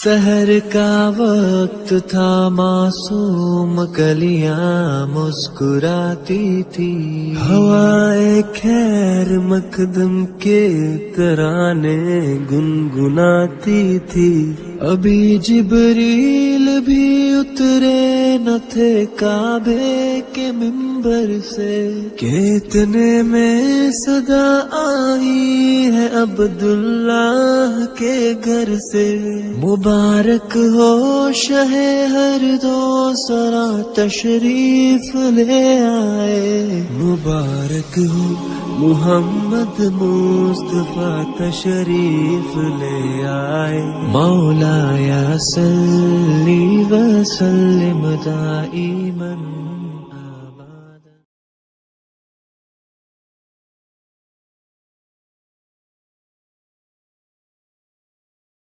سحر کا وقت تھا، معصوم کلیاں مسکراتی تھی، ہوائے خیر مقدم کے ترانے گنگناتی تھی۔ ابھی جبریل بھی اترے نہ تھے کعبے کے منبر سے کہ اتنے میں صدا آئی ہے عبداللہ کے گھر سے۔ مبارک ہو شہ ہر دو سرا تشریف لے آئے، مبارک ہو محمد مصطفیٰ تشریف لے آئے۔ مولا یا صلی وسلم دائما